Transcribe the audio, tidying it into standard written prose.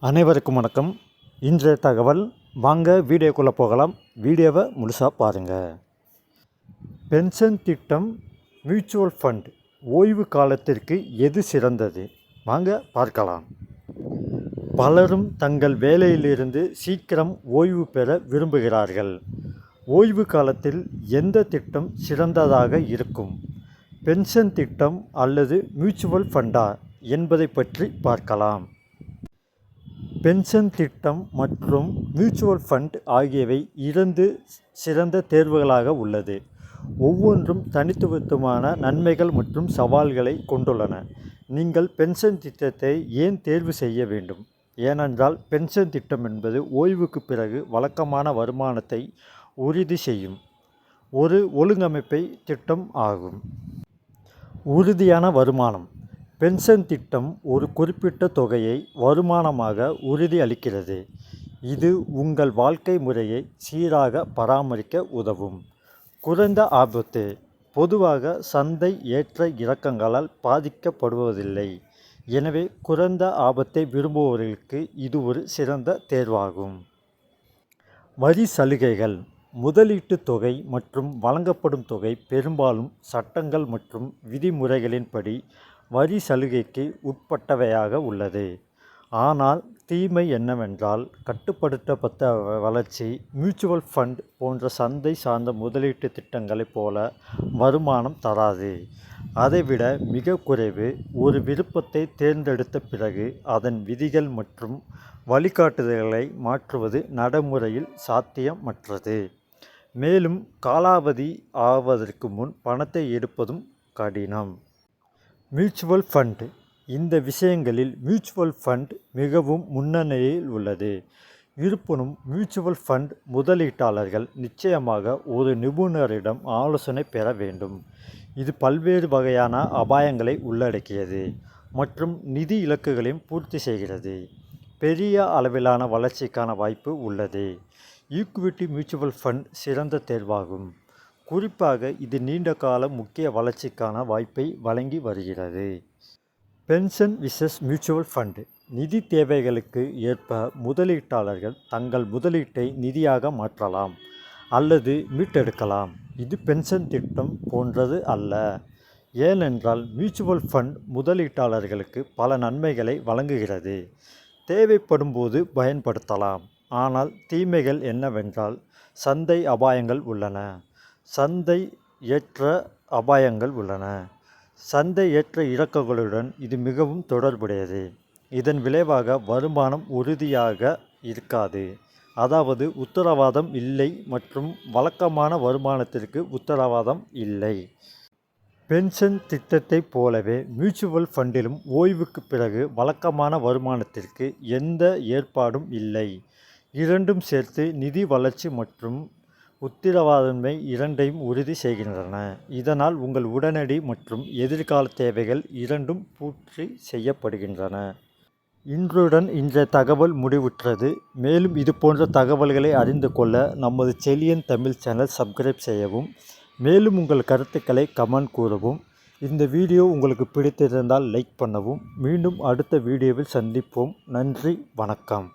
அனைவருக்கும் வணக்கம். இன்றைய தகவல் வாங்க வீடியோக்குள்ளே போகலாம். வீடியோவை முழுசாக பாருங்கள். பென்ஷன் திட்டம், மியூச்சுவல் ஃபண்ட் ஓய்வு காலத்திற்கு எது சிறந்தது? வாங்க பார்க்கலாம். பலரும் தங்கள் வேலையிலிருந்து சீக்கிரம் ஓய்வு பெற விரும்புகிறார்கள். ஓய்வு காலத்தில் எந்த திட்டம் சிறந்ததாக இருக்கும்? பென்ஷன் திட்டம் அல்லது மியூச்சுவல் ஃபண்டா என்பதை பற்றி பார்க்கலாம். பென்ஷன் திட்டம் மற்றும் மியூச்சுவல் ஃபண்ட் ஆகியவை இரண்டு சிறந்த தேர்வுகளாக உள்ளது. ஒவ்வொன்றும் தனித்துவமான நன்மைகள் மற்றும் சவால்களை கொண்டுள்ளன. நீங்கள் பென்ஷன் திட்டத்தை ஏன் தேர்வு செய்ய வேண்டும்? ஏனென்றால் பென்ஷன் திட்டம் என்பது ஓய்வுக்கு பிறகு வழக்கமான வருமானத்தை உறுதி செய்யும் ஒரு ஒழுங்கமைப்பை திட்டம் ஆகும். உறுதியான வருமானம். பென்ஷன் திட்டம் ஒரு குறிப்பிட்ட தொகையை வருமானமாக உறுதி அளிக்கிறது. இது உங்கள் வாழ்க்கை முறையை சீராக பராமரிக்க உதவும். குறைந்த ஆபத்து. பொதுவாக சந்தை ஏற்ற இறக்கங்களால் பாதிக்கப்படுவதில்லை. எனவே குறைந்த ஆபத்தை விரும்புபவர்களுக்கு இது ஒரு சிறந்த தேர்வாகும். வரி சலுகைகள். முதலீட்டு தொகை மற்றும் வழங்கப்படும் தொகை பெரும்பாலும் சட்டங்கள் மற்றும் விதிமுறைகளின்படி வரி சலுகைக்கு உட்பட்டவையாக உள்ளது. ஆனால் தீமை என்னவென்றால் கட்டுப்படுத்தப்பட்ட வளர்ச்சி. மியூச்சுவல் ஃபண்ட் போன்ற சந்தை சார்ந்த முதலீட்டு திட்டங்களைப் போல வருமானம் தராது. அதைவிட மிக குறைவு. ஒரு விருப்பத்தை தேர்ந்தெடுத்த பிறகு அதன் விதிகள் மற்றும் வழிகாட்டுதல்களை மாற்றுவது நடைமுறையில் சாத்தியமற்றது. மேலும் காலாவதி ஆவதற்கு முன் பணத்தை எடுப்பதும் கடினம். Mutual fund. இந்த விஷயங்களில் மியூச்சுவல் ஃபண்ட் மிகவும் முன்னணியில் உள்ளது. இருப்பினும் மியூச்சுவல் ஃபண்ட் முதலீட்டாளர்கள் நிச்சயமாக ஒரு நிபுணரிடம் ஆலோசனை பெற வேண்டும். இது பல்வேறு வகையான அபாயங்களை உள்ளடக்கியது மற்றும் நிதி இலக்குகளையும் பூர்த்தி செய்கிறது. பெரிய அளவிலான வளர்ச்சிக்கான வாய்ப்பு உள்ளது. ஈக்விட்டி மியூச்சுவல் ஃபண்ட் சிறந்த தேர்வாகும். குறிப்பாக இது நீண்ட கால முக்கிய வளர்ச்சிக்கான வாய்ப்பை வழங்கி வருகிறது. பென்ஷன் விசஸ் மியூச்சுவல் ஃபண்ட். நிதி தேவைகளுக்கு ஏற்ப முதலீட்டாளர்கள் தங்கள் முதலீட்டை நிதியாக மாற்றலாம் அல்லது மீட்டெடுக்கலாம். இது பென்ஷன் திட்டம் போன்றது அல்ல. ஏனென்றால் மியூச்சுவல் ஃபண்ட் முதலீட்டாளர்களுக்கு பல நன்மைகளை வழங்குகிறது. தேவைப்படும் போது பயன்படுத்தலாம். ஆனால் தீமைகள் என்னவென்றால் சந்தை அபாயங்கள் உள்ளன. சந்தை ஏற்ற அபாயங்கள் உள்ளன. சந்தை ஏற்ற இறக்கங்களுடன் இது மிகவும் தொடர்புடையது. இதன் விளைவாக வருமானம் உறுதியாக இருக்காது. அதாவது உத்தரவாதம் இல்லை மற்றும் வழக்கமான வருமானத்திற்கு உத்தரவாதம் இல்லை. பென்ஷன் திட்டத்தைப் போலவே மியூச்சுவல் ஃபண்டிலும் ஓய்வுக்கு பிறகு வழக்கமான வருமானத்திற்கு எந்த ஏற்பாடும் இல்லை. இரண்டும் சேர்த்து நிதி வளர்ச்சி மற்றும் உத்தரவாதமை இரண்டையும் உறுதி செய்கின்றன. இதனால் உங்கள் உடனடி மற்றும் எதிர்கால தேவைகள் இரண்டும் பூர்த்தி செய்யப்படுகின்றன. இன்றுடன் இன்றைய தகவல் முடிவுற்றது. மேலும் இது போன்ற தகவல்களை அறிந்து கொள்ள நமது செலியன் தமிழ் சேனல் சப்ஸ்கிரைப் செய்யவும். மேலும் உங்கள் கருத்துக்களை கமெண்ட் கூறவும். இந்த வீடியோ உங்களுக்கு பிடித்திருந்தால் லைக் பண்ணவும். மீண்டும் அடுத்த வீடியோவில் சந்திப்போம். நன்றி, வணக்கம்.